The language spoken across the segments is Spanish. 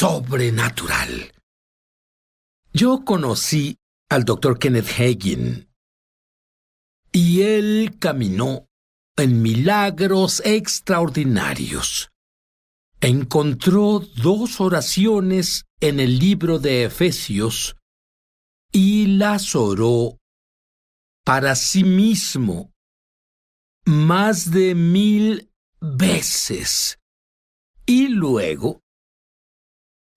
sobrenatural. Yo conocí al Dr. Kenneth Hagin y él caminó en milagros extraordinarios. Encontró 2 oraciones en el libro de Efesios y las oró para sí mismo más de 1000 veces. Y luego,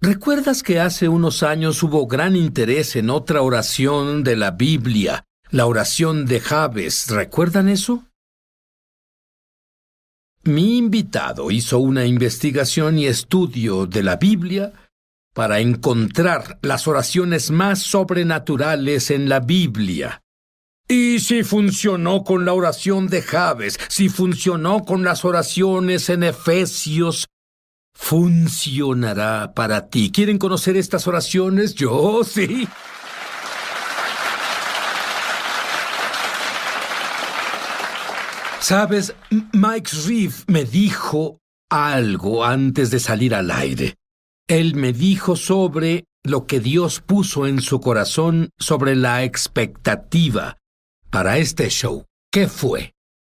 ¿recuerdas que hace unos años hubo gran interés en otra oración de la Biblia, la oración de Jabes? ¿Recuerdan eso? Mi invitado hizo una investigación y estudio de la Biblia para encontrar las oraciones más sobrenaturales en la Biblia. Y si funcionó con la oración de Jabes, si funcionó con las oraciones en Efesios, funcionará para ti. ¿Quieren conocer estas oraciones? Yo sí. Sabes, Mike Reeve me dijo algo antes de salir al aire. Él me dijo sobre lo que Dios puso en su corazón sobre la expectativa para este show. ¿Qué fue?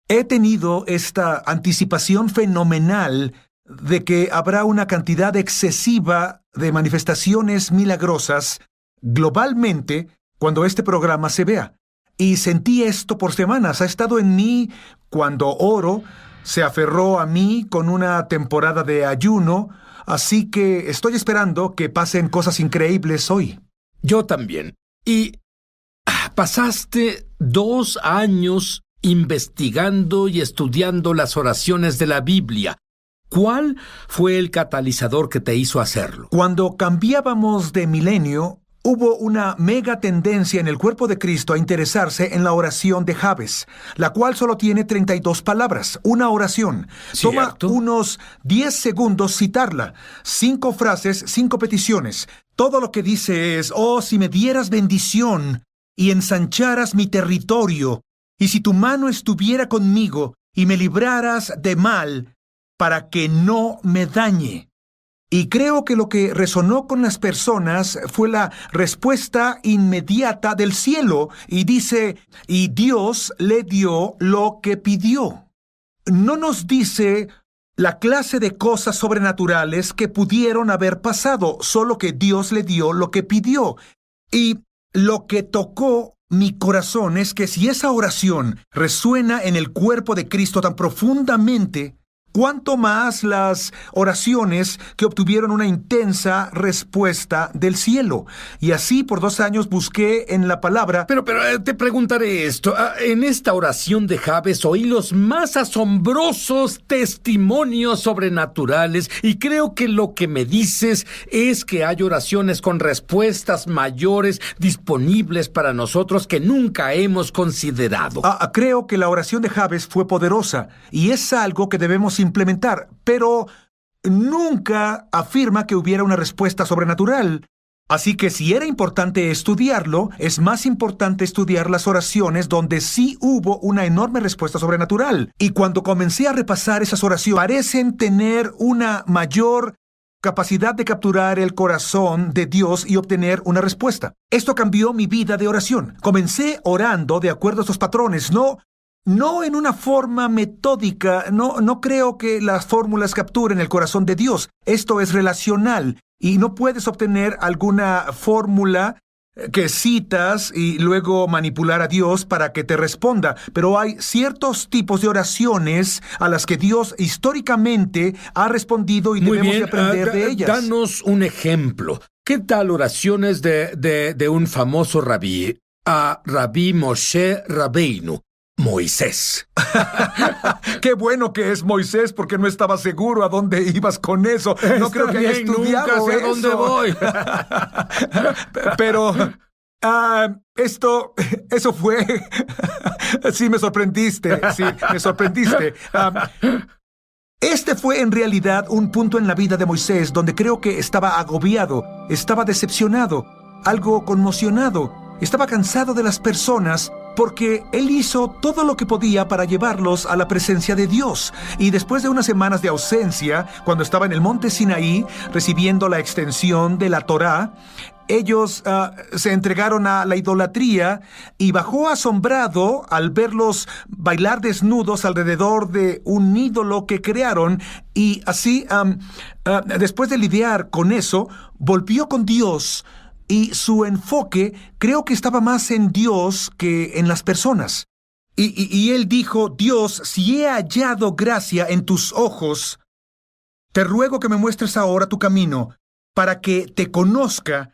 He tenido esta anticipación fenomenal de que habrá una cantidad excesiva de manifestaciones milagrosas globalmente cuando este programa se vea. Y sentí esto por semanas. Ha estado en mí cuando oro, se aferró a mí con una temporada de ayuno, así que estoy esperando que pasen cosas increíbles hoy. Yo también. Y pasaste 2 años investigando y estudiando las oraciones de la Biblia. ¿Cuál fue el catalizador que te hizo hacerlo? Cuando cambiábamos de milenio, hubo una mega tendencia en el cuerpo de Cristo a interesarse en la oración de Jabes, la cual solo tiene 32 palabras, una oración. ¿Cierto? Toma unos 10 segundos citarla, 5 frases, 5 peticiones. Todo lo que dice es: oh, si me dieras bendición y ensancharas mi territorio, y si tu mano estuviera conmigo y me libraras de mal, para que no me dañe. Y creo que lo que resonó con las personas fue la respuesta inmediata del cielo, y dice: y Dios le dio lo que pidió. No nos dice la clase de cosas sobrenaturales que pudieron haber pasado, solo que Dios le dio lo que pidió. Y lo que tocó mi corazón es que si esa oración resuena en el cuerpo de Cristo tan profundamente, cuánto más las oraciones que obtuvieron una intensa respuesta del cielo. Y así por 2 años busqué en la palabra. Pero te preguntaré esto. En esta oración de Jabes oí los más asombrosos testimonios sobrenaturales, y creo que lo que me dices es que hay oraciones con respuestas mayores disponibles para nosotros que nunca hemos considerado. Creo que la oración de Jabes fue poderosa, y es algo que debemos implementar, pero nunca afirma que hubiera una respuesta sobrenatural. Así que si era importante estudiarlo, es más importante estudiar las oraciones donde sí hubo una enorme respuesta sobrenatural. Y cuando comencé a repasar esas oraciones, parecen tener una mayor capacidad de capturar el corazón de Dios y obtener una respuesta. Esto cambió mi vida de oración. Comencé orando de acuerdo a estos patrones, no en una forma metódica. No creo que las fórmulas capturen el corazón de Dios. Esto es relacional, y no puedes obtener alguna fórmula que citas y luego manipular a Dios para que te responda. Pero hay ciertos tipos de oraciones a las que Dios históricamente ha respondido y Muy debemos bien, de aprender de ellas. Danos un ejemplo. ¿Qué tal oraciones de un famoso rabí, Rabí Moshe Rabbeinu? Moisés. Qué bueno que es Moisés, porque no estaba seguro a dónde ibas con eso. No creo que haya estudiado nunca sé eso. a dónde voy. Pero eso fue. Sí, me sorprendiste. Sí, me sorprendiste. Este fue en realidad un punto en la vida de Moisés donde creo que estaba agobiado, estaba decepcionado, algo conmocionado, estaba cansado de las personas porque él hizo todo lo que podía para llevarlos a la presencia de Dios. Y después de unas semanas de ausencia, cuando estaba en el monte Sinaí, recibiendo la extensión de la Torá, ellos se entregaron a la idolatría y bajó asombrado al verlos bailar desnudos alrededor de un ídolo que crearon. Y así, después de lidiar con eso, volvió con Dios. Y su enfoque creo que estaba más en Dios que en las personas. Y él dijo: Dios, si he hallado gracia en tus ojos, te ruego que me muestres ahora tu camino, para que te conozca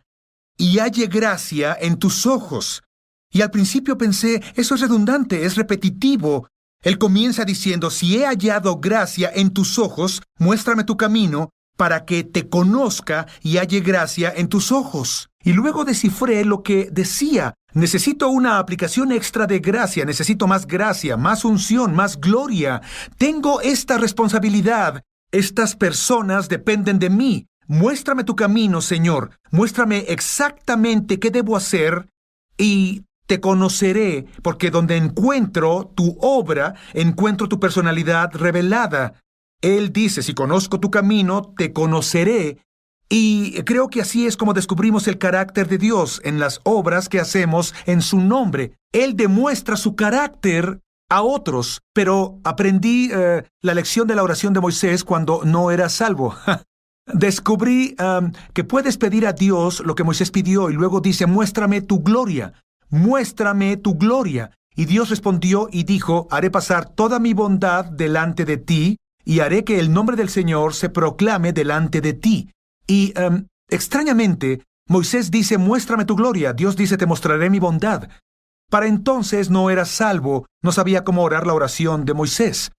y halle gracia en tus ojos. Y al principio pensé, eso es redundante, es repetitivo. Él comienza diciendo: si he hallado gracia en tus ojos, muéstrame tu camino, para que te conozca y halle gracia en tus ojos. Y luego descifré lo que decía: necesito una aplicación extra de gracia, necesito más gracia, más unción, más gloria. Tengo esta responsabilidad. Estas personas dependen de mí. Muéstrame tu camino, Señor. Muéstrame exactamente qué debo hacer y te conoceré, porque donde encuentro tu obra, encuentro tu personalidad revelada. Él dice: si conozco tu camino, te conoceré. Y creo que así es como descubrimos el carácter de Dios en las obras que hacemos en su nombre. Él demuestra su carácter a otros, pero aprendí la lección de la oración de Moisés cuando no era salvo. Descubrí que puedes pedir a Dios lo que Moisés pidió y luego dice: muéstrame tu gloria, muéstrame tu gloria. Y Dios respondió y dijo: haré pasar toda mi bondad delante de ti y haré que el nombre del Señor se proclame delante de ti. Y extrañamente, Moisés dice: muéstrame tu gloria. Dios dice: te mostraré mi bondad. Para entonces no era salvo, no sabía cómo orar la oración de Moisés.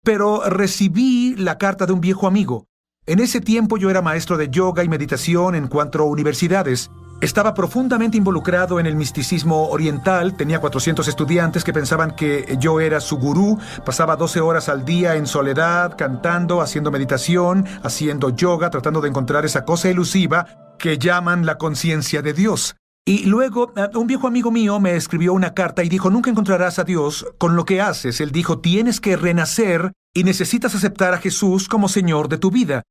Pero recibí la carta de un viejo amigo. En ese tiempo yo era maestro de yoga y meditación en 4 universidades. Estaba profundamente involucrado en el misticismo oriental. Tenía 400 estudiantes que pensaban que yo era su gurú. Pasaba 12 horas al día en soledad, cantando, haciendo meditación, haciendo yoga, tratando de encontrar esa cosa elusiva que llaman la conciencia de Dios. Y luego, un viejo amigo mío me escribió una carta y dijo: nunca encontrarás a Dios con lo que haces. Él dijo: tienes que renacer y necesitas aceptar a Jesús como Señor de tu vida.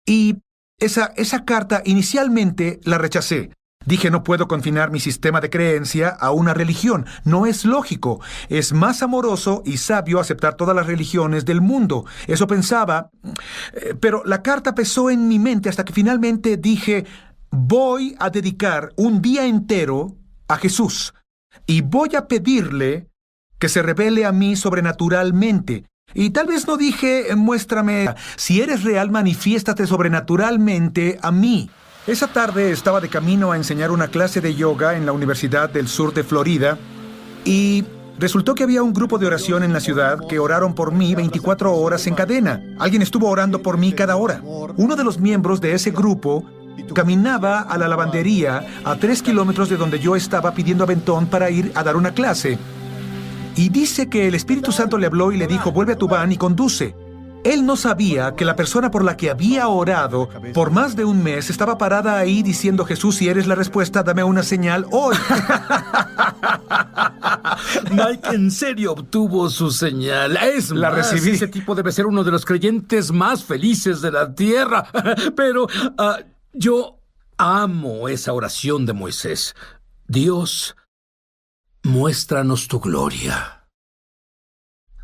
Y esa carta inicialmente la rechacé. Dije: no puedo confinar mi sistema de creencia a una religión. No es lógico. Es más amoroso y sabio aceptar todas las religiones del mundo. Eso pensaba. Pero la carta pesó en mi mente hasta que finalmente dije: voy a dedicar un día entero a Jesús. Y voy a pedirle que se revele a mí sobrenaturalmente. Y tal vez no dije: muéstrame. Si eres real, manifiéstate sobrenaturalmente a mí. Esa tarde estaba de camino a enseñar una clase de yoga en la Universidad del Sur de Florida y resultó que había un grupo de oración en la ciudad que oraron por mí 24 horas en cadena. Alguien estuvo orando por mí cada hora. Uno de los miembros de ese grupo caminaba a la lavandería a 3 kilómetros de donde yo estaba pidiendo aventón para ir a dar una clase. Y dice que el Espíritu Santo le habló y le dijo: vuelve a tu van y conduce. Él no sabía que la persona por la que había orado por más de un mes estaba parada ahí diciendo: Jesús, si eres la respuesta, dame una señal hoy. Mike en serio obtuvo su señal. Es La más, recibí. ese tipo debe ser uno de los creyentes más felices de la tierra. Pero yo amo esa oración de Moisés. Dios, muéstranos tu gloria.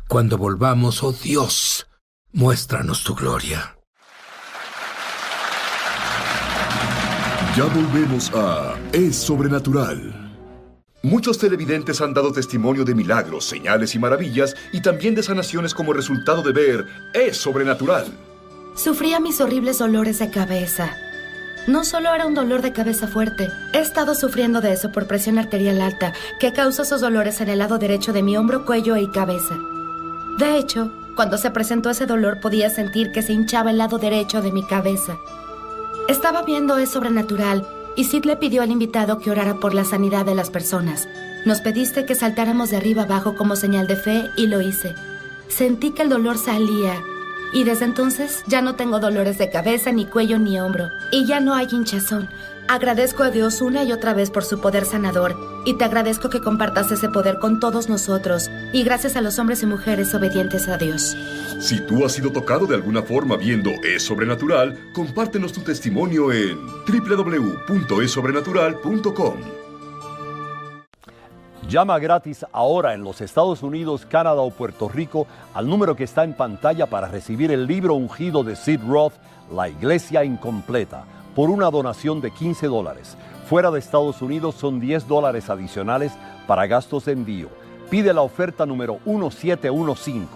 Cuando volvamos, oh Dios, muéstranos tu gloria. Ya volvemos a Es Sobrenatural. Muchos televidentes han dado testimonio de milagros, señales y maravillas, y también de sanaciones como resultado de ver Es Sobrenatural. Sufría mis horribles dolores de cabeza. No solo era un dolor de cabeza fuerte, he estado sufriendo de eso por presión arterial alta, que causa esos dolores en el lado derecho de mi hombro, cuello y cabeza. De hecho, cuando se presentó ese dolor podía sentir que se hinchaba el lado derecho de mi cabeza. Estaba viendo Es Sobrenatural y Sid le pidió al invitado que orara por la sanidad de las personas. Nos pediste que saltáramos de arriba abajo como señal de fe y lo hice. Sentí que el dolor salía Y desde entonces ya no tengo dolores de cabeza, ni cuello, ni hombro. Y ya no hay hinchazón. Agradezco a Dios una y otra vez por su poder sanador. Y te agradezco que compartas ese poder con todos nosotros. Y gracias a los hombres y mujeres obedientes a Dios. Si tú has sido tocado de alguna forma viendo Es Sobrenatural, compártenos tu testimonio en www.esobrenatural.com. Llama gratis ahora en los Estados Unidos, Canadá o Puerto Rico al número que está en pantalla para recibir el libro ungido de Sid Roth, La Iglesia Incompleta, por una donación de $15. Fuera de Estados Unidos son $10 adicionales para gastos de envío. Pide la oferta número 1715.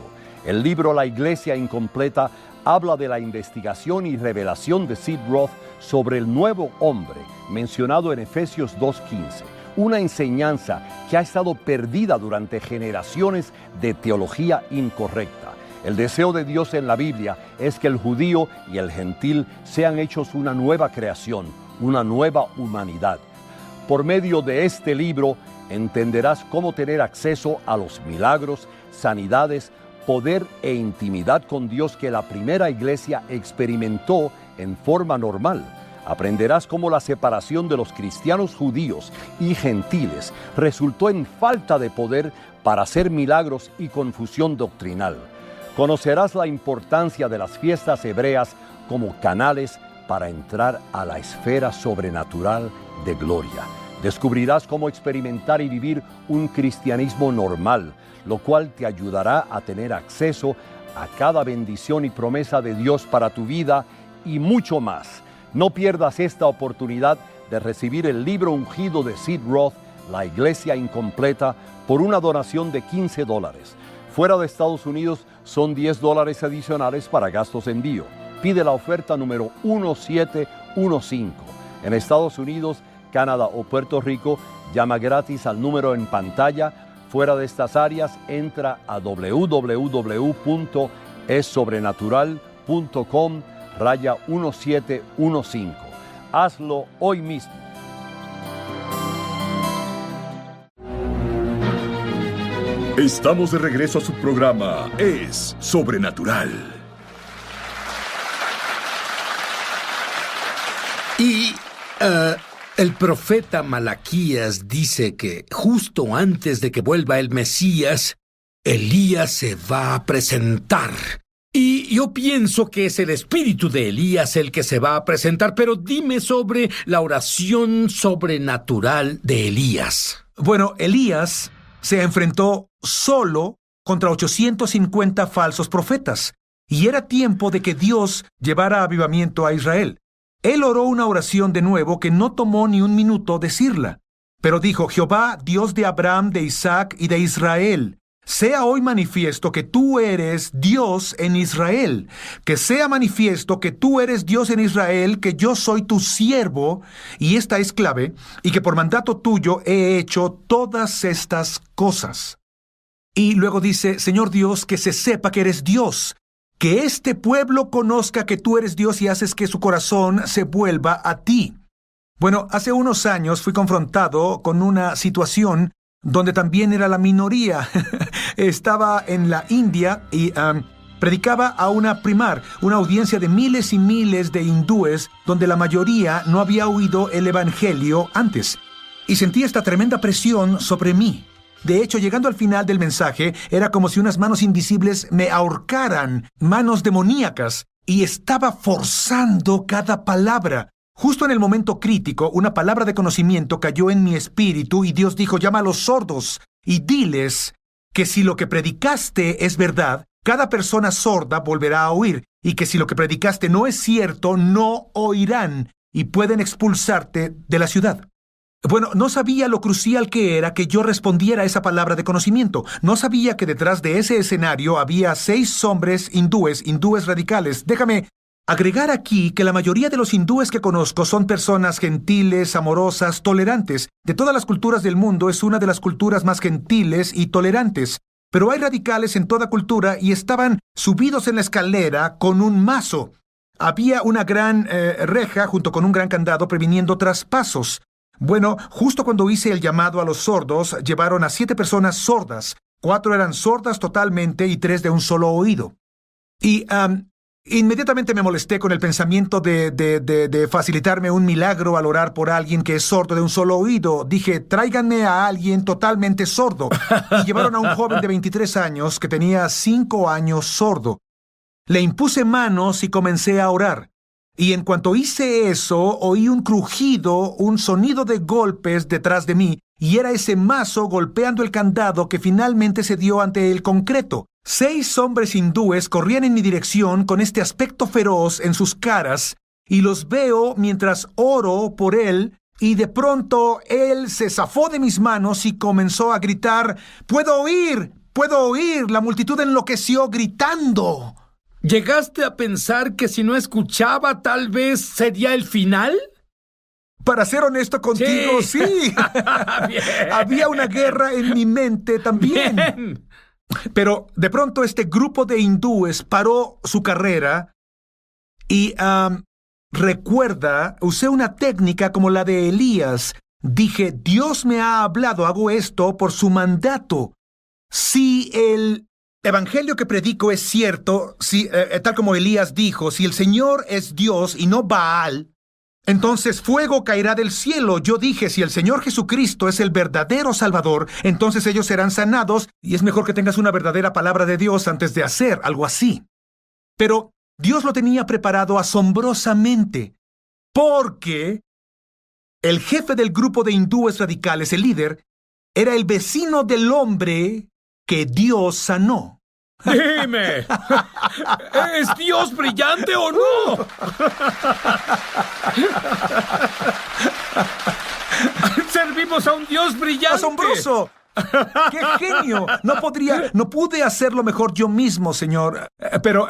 El libro La Iglesia Incompleta habla de la investigación y revelación de Sid Roth sobre el nuevo hombre mencionado en Efesios 2:15. Una enseñanza que ha estado perdida durante generaciones de teología incorrecta. El deseo de Dios en la Biblia es que el judío y el gentil sean hechos una nueva creación, una nueva humanidad. Por medio de este libro entenderás cómo tener acceso a los milagros, sanidades, poder e intimidad con Dios que la primera iglesia experimentó en forma normal. Aprenderás cómo la separación de los cristianos judíos y gentiles resultó en falta de poder para hacer milagros y confusión doctrinal. Conocerás la importancia de las fiestas hebreas como canales para entrar a la esfera sobrenatural de gloria. Descubrirás cómo experimentar y vivir un cristianismo normal, lo cual te ayudará a tener acceso a cada bendición y promesa de Dios para tu vida y mucho más. No pierdas esta oportunidad de recibir el libro ungido de Sid Roth, La Iglesia Incompleta, por una donación de $15. Fuera de Estados Unidos son $10 adicionales para gastos de envío. Pide la oferta número 1715. En Estados Unidos, Canadá o Puerto Rico, llama gratis al número en pantalla. Fuera de estas áreas, entra a www.esobrenatural.com/1715. Hazlo hoy mismo. Estamos de regreso a su programa Es Sobrenatural. Y el profeta Malaquías dice que justo antes de que vuelva el Mesías, Elías se va a presentar. Y yo pienso que es el espíritu de Elías el que se va a presentar, pero dime sobre la oración sobrenatural de Elías. Bueno, Elías se enfrentó solo contra 850 falsos profetas, y era tiempo de que Dios llevara avivamiento a Israel. Él oró una oración de nuevo que no tomó ni un minuto decirla, pero dijo: Jehová, Dios de Abraham, de Isaac y de Israel, sea hoy manifiesto que tú eres Dios en Israel, que sea manifiesto que tú eres Dios en Israel, que yo soy tu siervo, y esta es clave, y que por mandato tuyo he hecho todas estas cosas. Y luego dice: Señor Dios, que se sepa que eres Dios, que este pueblo conozca que tú eres Dios y haces que su corazón se vuelva a ti. Bueno, hace unos años fui confrontado con una situación donde también era la minoría. Estaba en la India y predicaba a una primar, una audiencia de miles y miles de hindúes, donde la mayoría no había oído el evangelio antes. Y sentí esta tremenda presión sobre mí. De hecho, llegando al final del mensaje, era como si unas manos invisibles me ahorcaran, manos demoníacas, y estaba forzando cada palabra. Justo en el momento crítico, una palabra de conocimiento cayó en mi espíritu y Dios dijo: llama a los sordos y diles que si lo que predicaste es verdad, cada persona sorda volverá a oír, y que si lo que predicaste no es cierto, no oirán y pueden expulsarte de la ciudad. Bueno, no sabía lo crucial que era que yo respondiera a esa palabra de conocimiento. No sabía que detrás de ese escenario había 6 hombres hindúes radicales. Déjame agregar aquí que la mayoría de los hindúes que conozco son personas gentiles, amorosas, tolerantes. De todas las culturas del mundo es una de las culturas más gentiles y tolerantes. Pero hay radicales en toda cultura y estaban subidos en la escalera con un mazo. Había una gran reja junto con un gran candado previniendo traspasos. Bueno, justo cuando hice el llamado a los sordos, llevaron a 7 personas sordas. 4 eran sordas totalmente y 3 de un solo oído. Y inmediatamente me molesté con el pensamiento de facilitarme un milagro al orar por alguien que es sordo de un solo oído. Dije, tráiganme a alguien totalmente sordo. Y llevaron a un joven de 23 años que tenía 5 años sordo. Le impuse manos y comencé a orar. Y en cuanto hice eso, oí un crujido, un sonido de golpes detrás de mí, y era ese mazo golpeando el candado que finalmente se dio ante el concreto. 6 hombres hindúes corrían en mi dirección con este aspecto feroz en sus caras, y los veo mientras oro por él, y de pronto él se zafó de mis manos y comenzó a gritar, ¡Puedo oír! ¡Puedo oír! La multitud enloqueció gritando. ¿Llegaste a pensar que si no escuchaba tal vez sería el final? Para ser honesto contigo, sí. Había una guerra en mi mente también. Bien. Pero de pronto este grupo de hindúes paró su carrera y recuerda, usé una técnica como la de Elías. Dije, Dios me ha hablado, hago esto por su mandato. Si el evangelio que predico es cierto, tal como Elías dijo, si el Señor es Dios y no Baal, entonces fuego caerá del cielo. Yo dije, si el Señor Jesucristo es el verdadero Salvador, entonces ellos serán sanados, y es mejor que tengas una verdadera palabra de Dios antes de hacer algo así. Pero Dios lo tenía preparado asombrosamente, porque el jefe del grupo de hindúes radicales, el líder, era el vecino del hombre que Dios sanó. Dime, ¿es Dios brillante o no? Servimos a un Dios brillante. ¡Asombroso! ¡Qué genio! No pude hacerlo mejor yo mismo, señor. Pero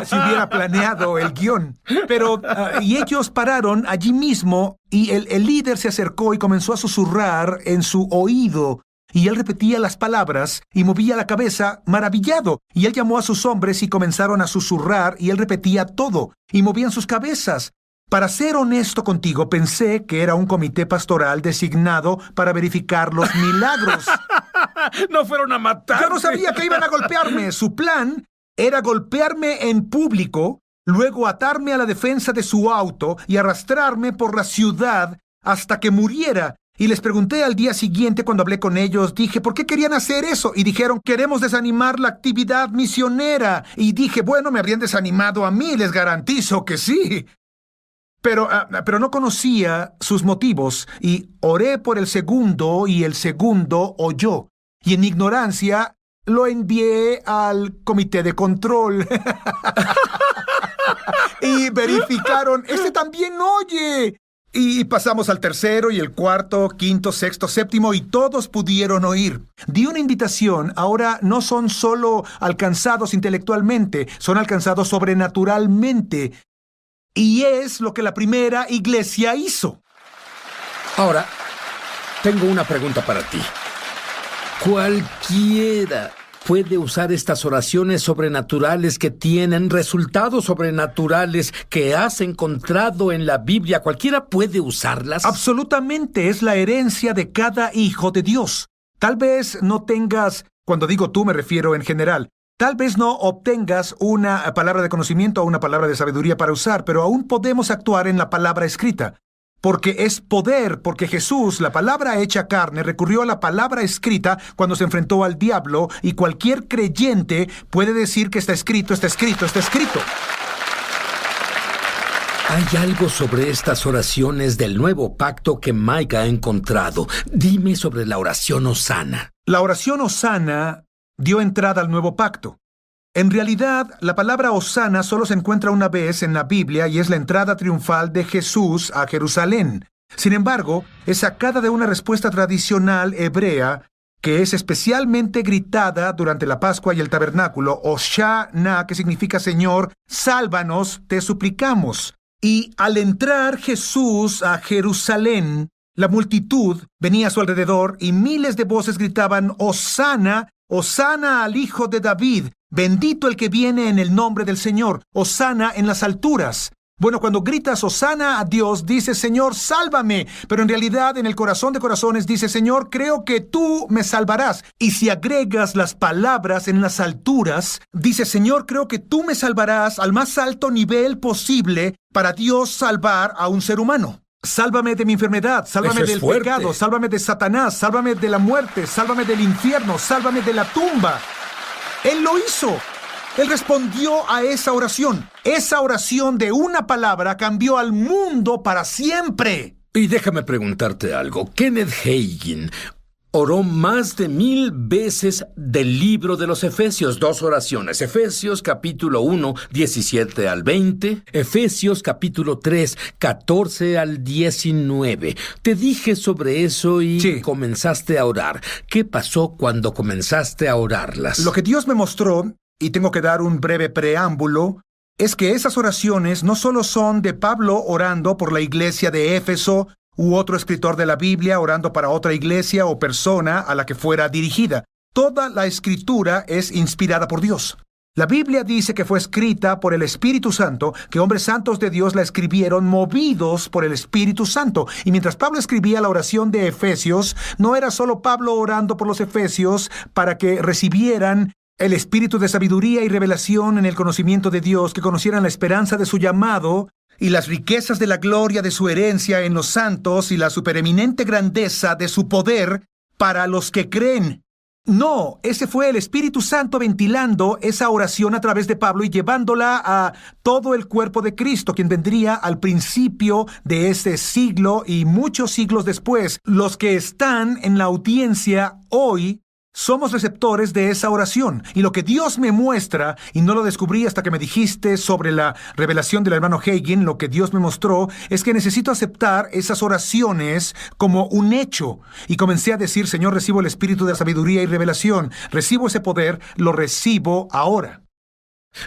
si hubiera planeado el guión. Pero y ellos pararon allí mismo y el líder se acercó y comenzó a susurrar en su oído. Y él repetía las palabras y movía la cabeza maravillado. Y él llamó a sus hombres y comenzaron a susurrar y él repetía todo. Y movían sus cabezas. Para ser honesto contigo, pensé que era un comité pastoral designado para verificar los milagros. No fueron a matar. Yo no sabía que iban a golpearme. Su plan era golpearme en público, luego atarme a la defensa de su auto y arrastrarme por la ciudad hasta que muriera. Y les pregunté al día siguiente cuando hablé con ellos, dije, ¿por qué querían hacer eso? Y dijeron, queremos desanimar la actividad misionera. Y dije, bueno, me habrían desanimado a mí, les garantizo que sí. Pero no conocía sus motivos y oré por el segundo y el segundo oyó. Y en mi ignorancia lo envié al comité de control. Y verificaron, ¡este también oye! Y pasamos al tercero y el cuarto, quinto, sexto, séptimo, y todos pudieron oír. Di una invitación. Ahora no son solo alcanzados intelectualmente, son alcanzados sobrenaturalmente. Y es lo que la primera iglesia hizo. Ahora, tengo una pregunta para ti. Cualquiera puede usar estas oraciones sobrenaturales que tienen resultados sobrenaturales que has encontrado en la Biblia. ¿Cualquiera puede usarlas? Absolutamente, es la herencia de cada hijo de Dios. Tal vez no tengas, cuando digo tú me refiero en general, tal vez no obtengas una palabra de conocimiento o una palabra de sabiduría para usar, pero aún podemos actuar en la palabra escrita. Porque es poder, porque Jesús, la palabra hecha carne, recurrió a la palabra escrita cuando se enfrentó al diablo, y cualquier creyente puede decir que está escrito, está escrito, está escrito. Hay algo sobre estas oraciones del nuevo pacto que Mike ha encontrado. Dime sobre la oración Hosana. La oración Hosana dio entrada al nuevo pacto. En realidad, la palabra Hosana solo se encuentra una vez en la Biblia y es la entrada triunfal de Jesús a Jerusalén. Sin embargo, es sacada de una respuesta tradicional hebrea que es especialmente gritada durante la Pascua y el Tabernáculo, Hoshana, que significa Señor, sálvanos, te suplicamos. Y al entrar Jesús a Jerusalén, la multitud venía a su alrededor y miles de voces gritaban, Hosana, Hosana al Hijo de David, bendito el que viene en el nombre del Señor, Hosana en las alturas. Bueno, cuando gritas Hosana a Dios, dices, Señor, sálvame. Pero en realidad, en el corazón de corazones, dices, Señor, creo que tú me salvarás. Y si agregas las palabras en las alturas, dices, Señor, creo que tú me salvarás al más alto nivel posible para Dios salvar a un ser humano. Sálvame de mi enfermedad, sálvame del pecado, sálvame de Satanás, sálvame de la muerte, sálvame del infierno, sálvame de la tumba. Él lo hizo. Él respondió a esa oración. Esa oración de una palabra cambió al mundo para siempre. Y déjame preguntarte algo. Kenneth Hagin oró más de 1000 veces del libro de los Efesios, 2 oraciones. Efesios capítulo 1, 17 al 20. Efesios capítulo 3, 14 al 19. Te dije sobre eso y comenzaste a orar. ¿Qué pasó cuando comenzaste a orarlas? Lo que Dios me mostró, y tengo que dar un breve preámbulo, es que esas oraciones no solo son de Pablo orando por la iglesia de Éfeso u otro escritor de la Biblia orando para otra iglesia o persona a la que fuera dirigida. Toda la escritura es inspirada por Dios. La Biblia dice que fue escrita por el Espíritu Santo, que hombres santos de Dios la escribieron movidos por el Espíritu Santo. Y mientras Pablo escribía la oración de Efesios, no era solo Pablo orando por los efesios para que recibieran el espíritu de sabiduría y revelación en el conocimiento de Dios, que conocieran la esperanza de su llamado y las riquezas de la gloria de su herencia en los santos y la supereminente grandeza de su poder para los que creen. No, ese fue el Espíritu Santo ventilando esa oración a través de Pablo y llevándola a todo el cuerpo de Cristo, quien vendría al principio de este siglo y muchos siglos después. Los que están en la audiencia hoy somos receptores de esa oración. Y lo que Dios me muestra, y no lo descubrí hasta que me dijiste sobre la revelación del hermano Hagin, lo que Dios me mostró es que necesito aceptar esas oraciones como un hecho. Y comencé a decir, Señor, recibo el espíritu de sabiduría y revelación. Recibo ese poder, lo recibo ahora.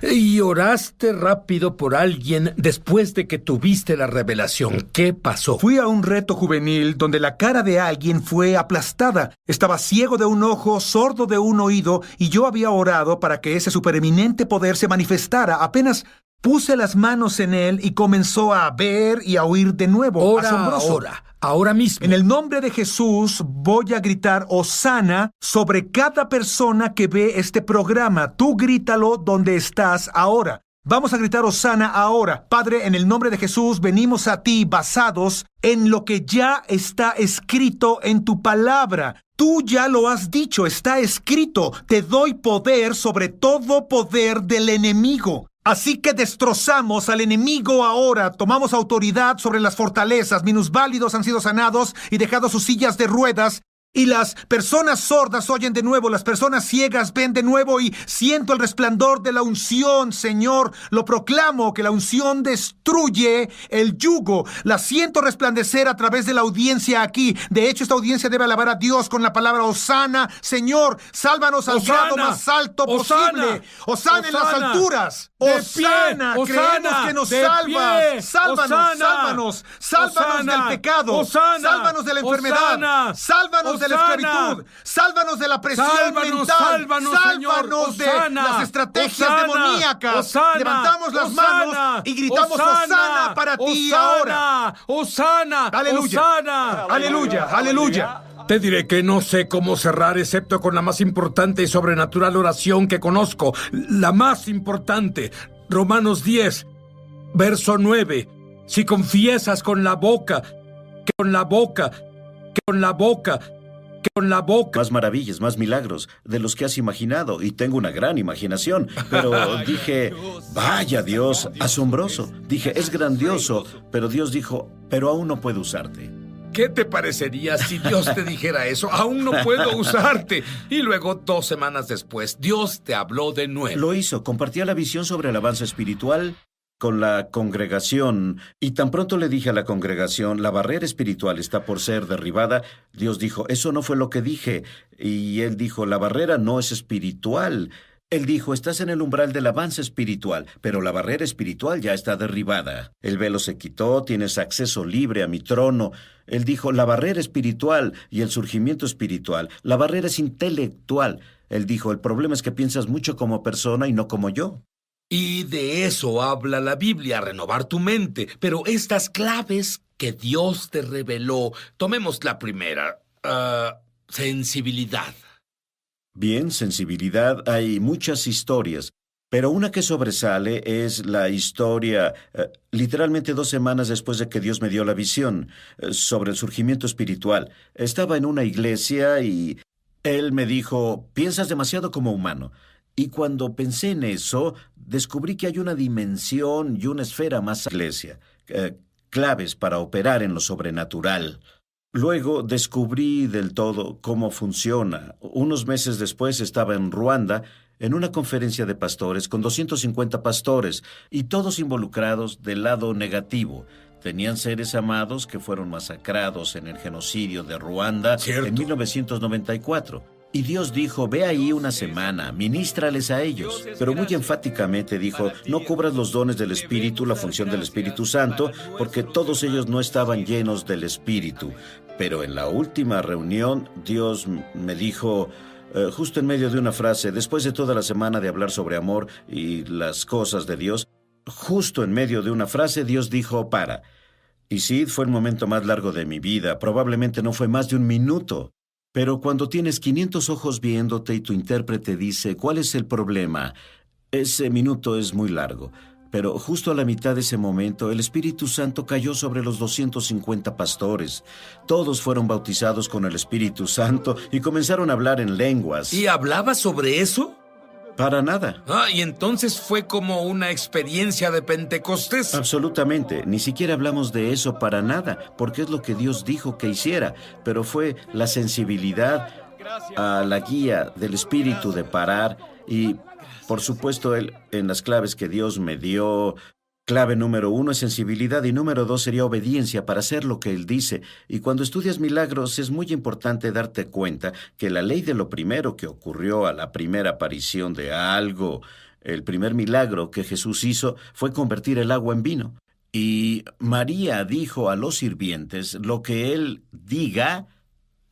Y oraste rápido por alguien después de que tuviste la revelación. ¿Qué pasó? Fui a un reto juvenil donde la cara de alguien fue aplastada. Estaba ciego de un ojo, sordo de un oído, y yo había orado para que ese supereminente poder se manifestara. Apenas puse las manos en él y comenzó a ver y a oír de nuevo. Asombroso. Ahora mismo. En el nombre de Jesús voy a gritar Hosana sobre cada persona que ve este programa. Tú grítalo donde estás ahora. Vamos a gritar Hosana ahora. Padre, en el nombre de Jesús venimos a ti basados en lo que ya está escrito en tu palabra. Tú ya lo has dicho, está escrito. Te doy poder sobre todo poder del enemigo. Así que destrozamos al enemigo ahora, tomamos autoridad sobre las fortalezas, minusválidos han sido sanados y dejados sus sillas de ruedas, y las personas sordas oyen de nuevo, las personas ciegas ven de nuevo, y siento el resplandor de la unción, Señor. Lo proclamo que la unción destruye el yugo. La siento resplandecer a través de la audiencia aquí. De hecho, esta audiencia debe alabar a Dios con la palabra Hosana. Señor, sálvanos al grado más alto posible. Hosana en las alturas. Hosana, creemos que nos salvas. Sálvanos, sálvanos del pecado. Sálvanos de la enfermedad. Sálvanos de la esclavitud. Sálvanos de la presión mental. Sálvanos de las estrategias demoníacas. Levantamos las manos y gritamos Hosana para ti ahora. Hosana. Aleluya. Aleluya. Aleluya. Te diré que no sé cómo cerrar excepto con la más importante y sobrenatural oración que conozco. La más importante. Romanos 10, verso 9. Si confiesas con la boca, Más maravillas, más milagros de los que has imaginado, y tengo una gran imaginación. Pero dije, vaya Dios, asombroso. Dije, es grandioso, pero Dios dijo, pero aún no puedo usarte. ¿Qué te parecería si Dios te dijera eso? Aún no puedo usarte. Y luego, 2 semanas después, Dios te habló de nuevo. Lo hizo, compartía la visión sobre el avance espiritual con la congregación, y tan pronto le dije a la congregación, la barrera espiritual está por ser derribada, Dios dijo, eso no fue lo que dije. Y él dijo, la barrera no es espiritual. Él dijo, estás en el umbral del avance espiritual, pero la barrera espiritual ya está derribada. El velo se quitó, tienes acceso libre a mi trono. Él dijo, la barrera espiritual y el surgimiento espiritual. La barrera es intelectual. Él dijo, el problema es que piensas mucho como persona y no como yo. Y de eso habla la Biblia, renovar tu mente. Pero estas claves que Dios te reveló, tomemos la primera, sensibilidad. Bien, sensibilidad, hay muchas historias, pero una que sobresale es la historia, literalmente 2 semanas después de que Dios me dio la visión, sobre el surgimiento espiritual. Estaba en una iglesia y Él me dijo, piensas demasiado como humano. Y cuando pensé en eso, descubrí que hay una dimensión y una esfera más iglesia, claves para operar en lo sobrenatural. Luego descubrí del todo cómo funciona. Unos meses después estaba en Ruanda en una conferencia de pastores con 250 pastores y todos involucrados del lado negativo. Tenían seres amados que fueron masacrados en el genocidio de Ruanda en 1994. Y Dios dijo, ve ahí una semana, ministrales a ellos. Pero muy enfáticamente dijo, no cubras los dones del Espíritu, la función del Espíritu Santo, porque todos ellos no estaban llenos del Espíritu. Pero en la última reunión, Dios me dijo, justo en medio de una frase, después de toda la semana de hablar sobre amor y las cosas de Dios, justo en medio de una frase, Dios dijo, para. Y sí, fue el momento más largo de mi vida, probablemente no fue más de 1 minuto. Pero cuando tienes 500 ojos viéndote y tu intérprete dice, ¿cuál es el problema? Ese minuto es muy largo. Pero justo a la mitad de ese momento, el Espíritu Santo cayó sobre los 250 pastores. Todos fueron bautizados con el Espíritu Santo y comenzaron a hablar en lenguas. ¿Y hablaba sobre eso? Para nada. Y entonces fue como una experiencia de Pentecostés. Absolutamente. Ni siquiera hablamos de eso para nada, porque es lo que Dios dijo que hiciera. Pero fue la sensibilidad a la guía del Espíritu de parar y, por supuesto, Él, en las claves que Dios me dio, clave número 1 es sensibilidad y número 2 sería obediencia para hacer lo que Él dice. Y cuando estudias milagros es muy importante darte cuenta que la ley de lo primero que ocurrió a la primera aparición de algo, el primer milagro que Jesús hizo fue convertir el agua en vino. Y María dijo a los sirvientes, lo que Él diga,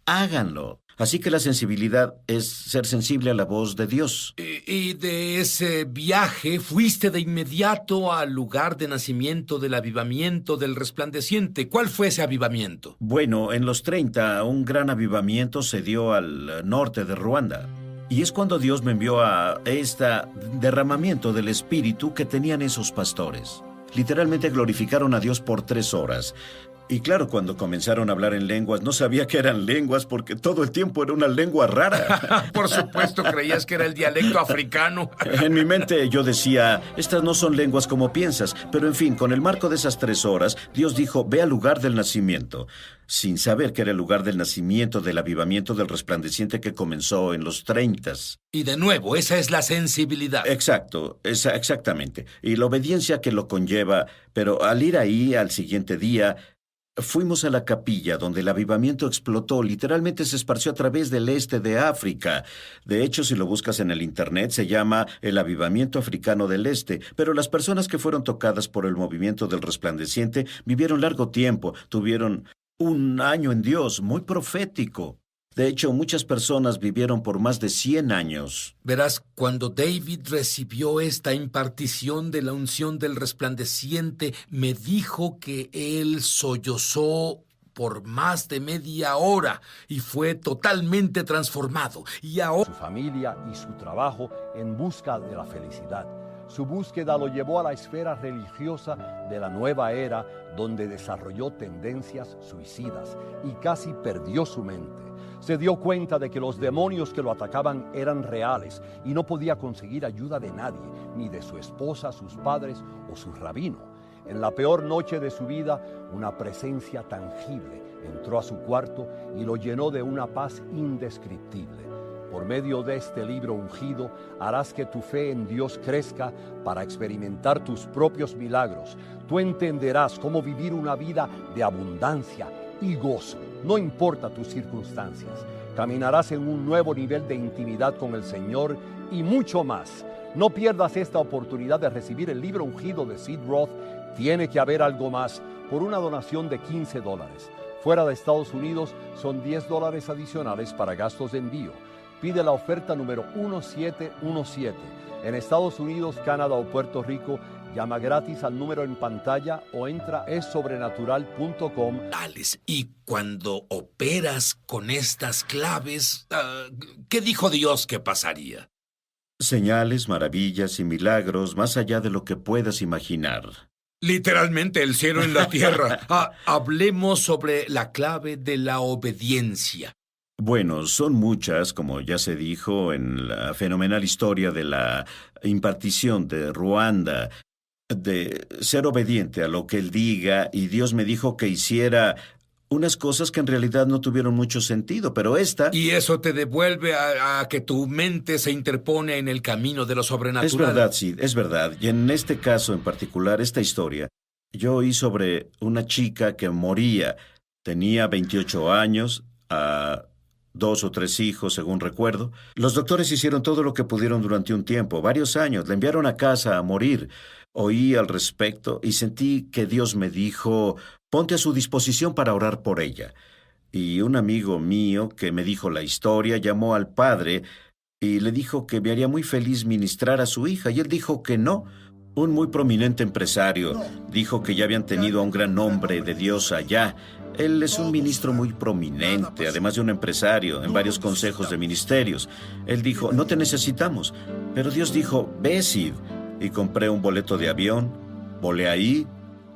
háganlo. Así que la sensibilidad es ser sensible a la voz de Dios. Y de ese viaje fuiste de inmediato al lugar de nacimiento del avivamiento del resplandeciente. ¿Cuál fue ese avivamiento? Bueno, en los 30, un gran avivamiento se dio al norte de Ruanda. Y es cuando Dios me envió a este derramamiento del Espíritu que tenían esos pastores. Literalmente glorificaron a Dios por 3 horas. Y claro, cuando comenzaron a hablar en lenguas, no sabía que eran lenguas porque todo el tiempo era una lengua rara. Por supuesto, creías que era el dialecto africano. En mi mente yo decía, estas no son lenguas como piensas. Pero en fin, con el marco de esas 3 horas, Dios dijo, ve al lugar del nacimiento. Sin saber que era el lugar del nacimiento del avivamiento del resplandeciente que comenzó en los 30. Y de nuevo, esa es la sensibilidad. Exacto, exactamente. Y la obediencia que lo conlleva. Pero al ir ahí al siguiente día, fuimos a la capilla donde el avivamiento explotó, literalmente se esparció a través del este de África. De hecho, si lo buscas en el internet, se llama el avivamiento africano del este. Pero las personas que fueron tocadas por el movimiento del resplandeciente vivieron largo tiempo, tuvieron un año en Dios, muy profético. De hecho, muchas personas vivieron por más de 100 años. Verás, cuando David recibió esta impartición de la unción del resplandeciente, me dijo que él sollozó por más de media hora y fue totalmente transformado. Y ahora Su familia y su trabajo en busca de la felicidad. Su búsqueda lo llevó a la esfera religiosa de la nueva era, donde desarrolló tendencias suicidas y casi perdió su mente. Se dio cuenta de que los demonios que lo atacaban eran reales y no podía conseguir ayuda de nadie, ni de su esposa, sus padres o su rabino. En la peor noche de su vida, una presencia tangible entró a su cuarto y lo llenó de una paz indescriptible. Por medio de este libro ungido, harás que tu fe en Dios crezca para experimentar tus propios milagros. Tú entenderás cómo vivir una vida de abundancia y gozo, no importa tus circunstancias. Caminarás en un nuevo nivel de intimidad con el Señor y mucho más. No pierdas esta oportunidad de recibir el libro ungido de Sid Roth. Tiene que haber algo más por una donación de $15. Fuera de Estados Unidos son $10 adicionales para gastos de envío. pide la oferta número 1717. En Estados Unidos, Canadá o Puerto Rico, llama gratis al número en pantalla o entra esobrenatural.com. Y cuando operas con estas claves, ¿qué dijo Dios que pasaría? Señales, maravillas y milagros más allá de lo que puedas imaginar. Literalmente el cielo en la tierra. Hablemos sobre la clave de la obediencia. Bueno, son muchas, como ya se dijo en la fenomenal historia de la impartición de Ruanda, de ser obediente a lo que Él diga, y Dios me dijo que hiciera unas cosas que en realidad no tuvieron mucho sentido, pero esta... Y eso te devuelve a que tu mente se interpone en el camino de lo sobrenatural. Es verdad, Sid, es verdad. Y en este caso en particular, esta historia, yo oí sobre una chica que moría. Tenía 28 años, 2 o 3 hijos, según recuerdo. Los doctores hicieron todo lo que pudieron durante un tiempo, varios años. La enviaron a casa a morir. Oí al respecto y sentí que Dios me dijo, ponte a su disposición para orar por ella. Y un amigo mío que me dijo la historia llamó al padre y le dijo que me haría muy feliz ministrar a su hija. Y él dijo que no. Un muy prominente empresario dijo que ya habían tenido a un gran hombre de Dios allá. Él es un ministro muy prominente, además de un empresario, en varios consejos de ministerios. Él dijo, no te necesitamos. Pero Dios dijo, ve, Sid. Y compré un boleto de avión, volé ahí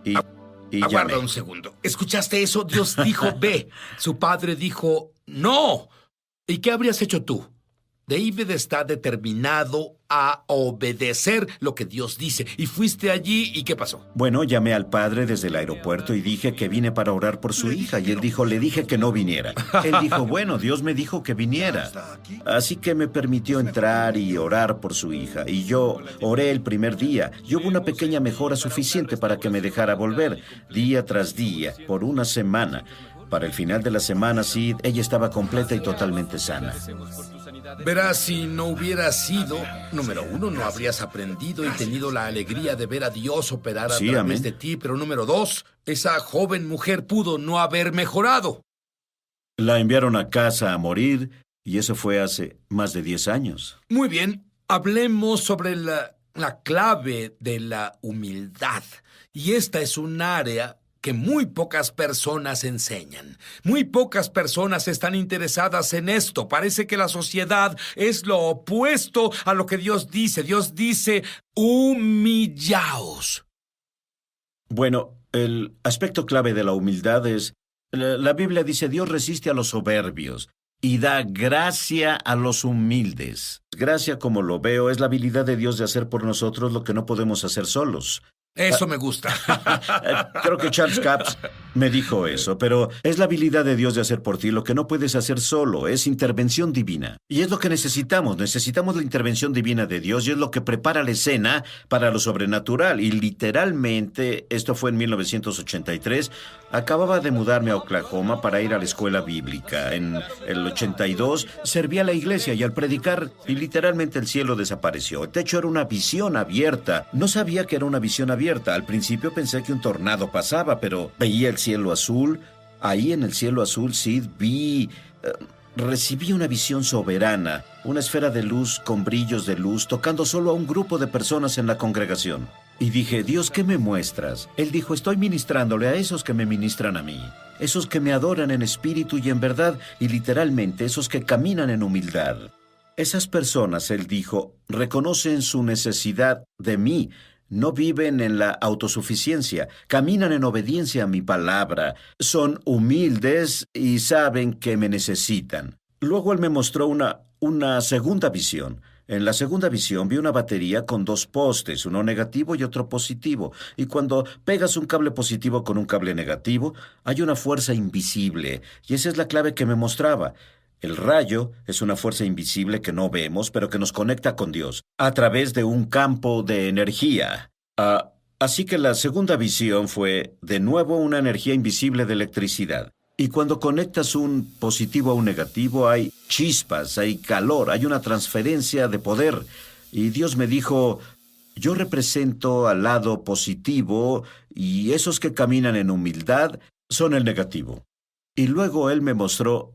y Aguarda llamé. un segundo. ¿Escuchaste eso? Dios dijo, ve. Su padre dijo, no. ¿Y qué habrías hecho tú? David está determinado a obedecer lo que Dios dice. Y fuiste allí, ¿y qué pasó? Bueno, llamé al padre desde el aeropuerto y dije que vine para orar por su hija. Y él dijo, le dije que no viniera. Él dijo, bueno, Dios me dijo que viniera. Así que me permitió entrar y orar por su hija. Y yo oré el primer día. Y hubo una pequeña mejora suficiente para que me dejara volver, día tras día, por una semana. Para el final de la semana, Sid, ella estaba completa y totalmente sana. Verás, si no hubiera sido, número uno, no habrías aprendido y tenido la alegría de ver a Dios operar a Sí, través amén. de ti. Pero número dos, esa joven mujer pudo no haber mejorado. La enviaron a casa a morir y eso fue hace más de 10 años. Muy bien, hablemos sobre la clave de la humildad. Y esta es un área que muy pocas personas enseñan. Muy pocas personas están interesadas en esto. Parece que la sociedad es lo opuesto a lo que Dios dice. Dios dice, humillaos. Bueno, el aspecto clave de la humildad es, la Biblia dice, Dios resiste a los soberbios y da gracia a los humildes. Gracia, como lo veo, es la habilidad de Dios de hacer por nosotros lo que no podemos hacer solos. Eso me gusta. Creo que Charles Capps me dijo eso, pero es la habilidad de Dios de hacer por ti lo que no puedes hacer solo, es intervención divina. Y es lo que necesitamos la intervención divina de Dios y es lo que prepara la escena para lo sobrenatural. Y literalmente, esto fue en 1983, acababa de mudarme a Oklahoma para ir a la escuela bíblica. En el 82 serví a la iglesia y al predicar, y literalmente el cielo desapareció. El techo era una visión abierta. No sabía que era una visión abierta. Al principio pensé que un tornado pasaba, pero veía el cielo azul. Ahí en el cielo azul, Sid, recibí una visión soberana, una esfera de luz con brillos de luz, tocando solo a un grupo de personas en la congregación. Y dije, Dios, ¿qué me muestras? Él dijo, estoy ministrándole a esos que me ministran a mí, esos que me adoran en espíritu y en verdad, y literalmente esos que caminan en humildad. Esas personas, él dijo, reconocen su necesidad de mí. No viven en la autosuficiencia, caminan en obediencia a mi palabra, son humildes y saben que me necesitan. Luego él me mostró una segunda visión. En la segunda visión vi una batería con 2 postes, uno negativo y otro positivo. Y cuando pegas un cable positivo con un cable negativo, hay una fuerza invisible. Y esa es la clave que me mostraba. El rayo es una fuerza invisible que no vemos, pero que nos conecta con Dios, a través de un campo de energía. Así que la segunda visión fue, de nuevo, una energía invisible de electricidad. Y cuando conectas un positivo a un negativo, hay chispas, hay calor, hay una transferencia de poder. Y Dios me dijo, yo represento al lado positivo y esos que caminan en humildad son el negativo. Y luego él me mostró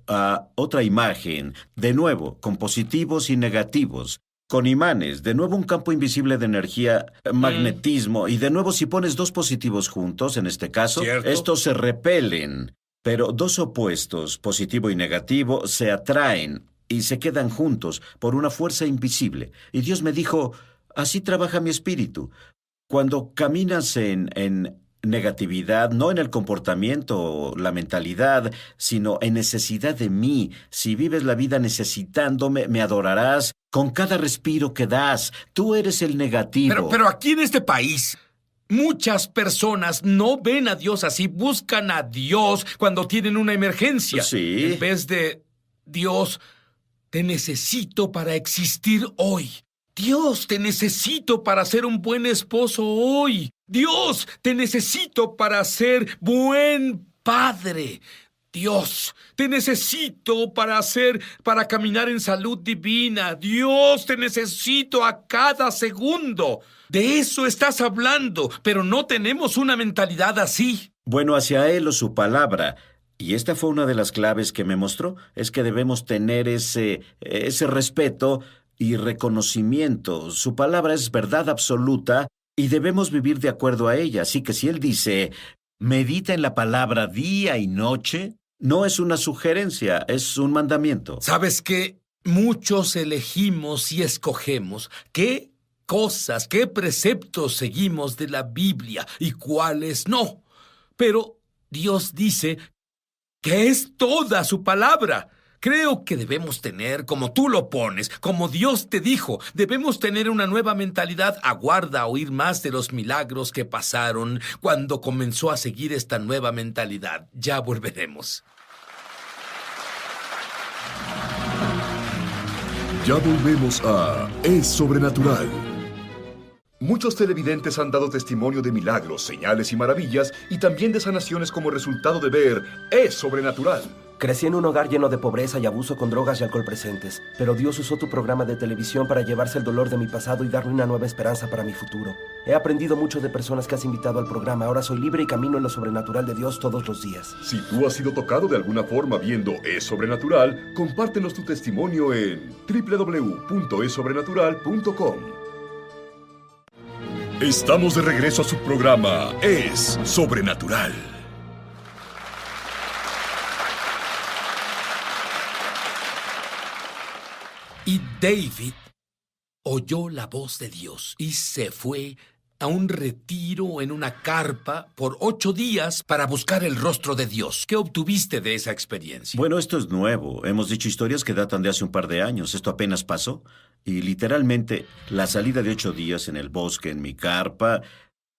otra imagen, de nuevo, con positivos y negativos, con imanes, de nuevo un campo invisible de energía, magnetismo, y de nuevo si pones dos positivos juntos, en este caso, ¿Cierto? estos se repelen, pero dos opuestos, positivo y negativo, se atraen y se quedan juntos por una fuerza invisible. Y Dios me dijo, así trabaja mi espíritu. Cuando caminas en negatividad, no en el comportamiento o la mentalidad, sino en necesidad de mí. Si vives la vida necesitándome, me adorarás con cada respiro que das. Tú eres el negativo. Pero aquí en este país, muchas personas no ven a Dios así, buscan a Dios cuando tienen una emergencia. Sí. En vez de, Dios, te necesito para existir hoy. Dios, te necesito para ser un buen esposo hoy. Dios, te necesito para ser buen padre. Dios, te necesito para caminar en salud divina. Dios, te necesito a cada segundo. De eso estás hablando, pero no tenemos una mentalidad así. Bueno, hacia Él o su palabra. Y esta fue una de las claves que me mostró, es que debemos tener ese respeto y reconocimiento. Su palabra es verdad absoluta y debemos vivir de acuerdo a ella. Así que si Él dice, medita en la palabra día y noche, no es una sugerencia, es un mandamiento. ¿Sabes qué? Muchos elegimos y escogemos qué cosas, qué preceptos seguimos de la Biblia y cuáles no. Pero Dios dice que es toda su palabra. Creo que debemos tener, como tú lo pones, como Dios te dijo, debemos tener una nueva mentalidad. Aguarda a oír más de los milagros que pasaron cuando comenzó a seguir esta nueva mentalidad. Ya volveremos. Ya volvemos a Es Sobrenatural. Muchos televidentes han dado testimonio de milagros, señales y maravillas, y también de sanaciones como resultado de ver Es Sobrenatural. Crecí en un hogar lleno de pobreza y abuso con drogas y alcohol presentes, pero Dios usó tu programa de televisión para llevarse el dolor de mi pasado y darme una nueva esperanza para mi futuro. He aprendido mucho de personas que has invitado al programa. Ahora soy libre y camino en lo sobrenatural de Dios todos los días. Si tú has sido tocado de alguna forma viendo Es Sobrenatural, compártenos tu testimonio en www.esobrenatural.com. Estamos de regreso a su programa Es Sobrenatural. Y David oyó la voz de Dios y se fue a un retiro en una carpa por 8 días para buscar el rostro de Dios. ¿Qué obtuviste de esa experiencia? Bueno, esto es nuevo. Hemos dicho historias que datan de hace un par de años. Esto apenas pasó. Y literalmente, la salida de 8 días en el bosque, en mi carpa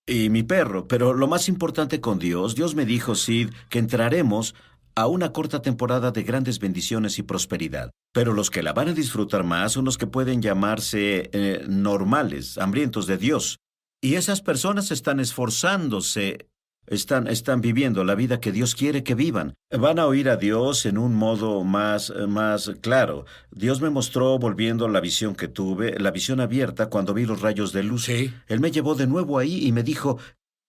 y mi perro. Pero lo más importante con Dios me dijo, Sid, que entraremos a una corta temporada de grandes bendiciones y prosperidad. Pero los que la van a disfrutar más son los que pueden llamarse normales, hambrientos de Dios. Y esas personas están esforzándose, están viviendo la vida que Dios quiere que vivan. Van a oír a Dios en un modo más claro. Dios me mostró, volviendo la visión que tuve, la visión abierta cuando vi los rayos de luz. Sí. Él me llevó de nuevo ahí y me dijo,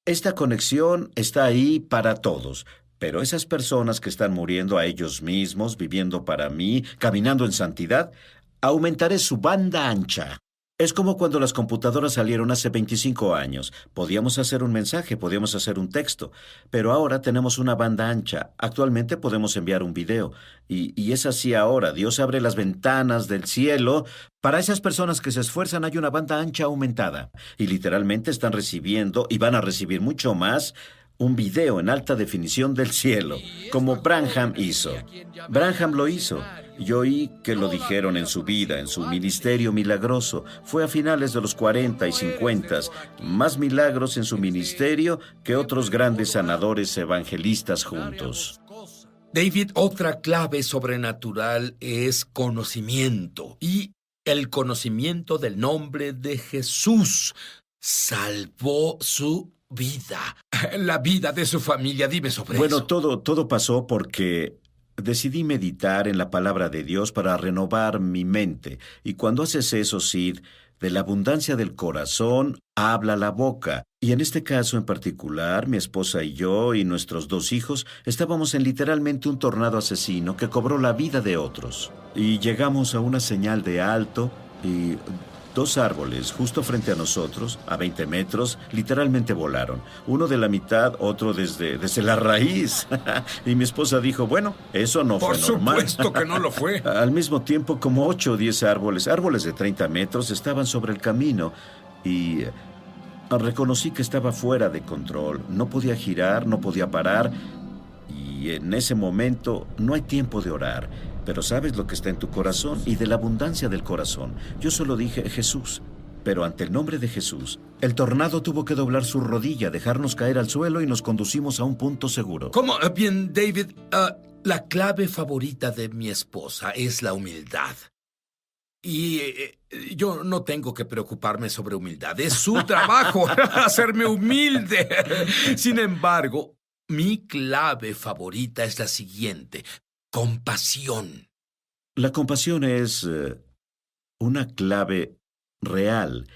esta conexión está ahí para todos. Pero esas personas que están muriendo a ellos mismos, viviendo para mí, caminando en santidad, aumentaré su banda ancha. Es como cuando las computadoras salieron hace 25 años. Podíamos hacer un mensaje, podíamos hacer un texto, pero ahora tenemos una banda ancha. Actualmente podemos enviar un video. Y es así ahora. Dios abre las ventanas del cielo. Para esas personas que se esfuerzan hay una banda ancha aumentada. Y literalmente están recibiendo, y van a recibir mucho más, un video en alta definición del cielo, como Branham hizo. Branham lo hizo. Yo oí que lo dijeron en su vida, en su ministerio milagroso. Fue a finales de los 40 y 50. Más milagros en su ministerio que otros grandes sanadores evangelistas juntos. David, otra clave sobrenatural es conocimiento. Y el conocimiento del nombre de Jesús salvó su vida, la vida de su familia. Dime sobre eso. Bueno, todo pasó porque decidí meditar en la palabra de Dios para renovar mi mente. Y cuando haces eso, Sid, de la abundancia del corazón habla la boca. Y en este caso en particular, mi esposa y yo y nuestros 2 hijos estábamos en literalmente un tornado asesino que cobró la vida de otros. Y llegamos a una señal de alto y 2 árboles justo frente a nosotros, a 20 metros, literalmente volaron. Uno de la mitad, otro desde la raíz. Y mi esposa dijo, bueno, eso no fue normal. Por supuesto que no lo fue. Al mismo tiempo, como 8 o 10 árboles de 30 metros, estaban sobre el camino y reconocí que estaba fuera de control. No podía girar, no podía parar. Y en ese momento no hay tiempo de orar. Pero sabes lo que está en tu corazón y de la abundancia del corazón. Yo solo dije, Jesús. Pero ante el nombre de Jesús, el tornado tuvo que doblar su rodilla, dejarnos caer al suelo y nos conducimos a un punto seguro. ¿Cómo? Bien, David, la clave favorita de mi esposa es la humildad. Y yo no tengo que preocuparme sobre humildad. Es su trabajo hacerme humilde. Sin embargo, mi clave favorita es la siguiente: compasión. La compasión es una clave real.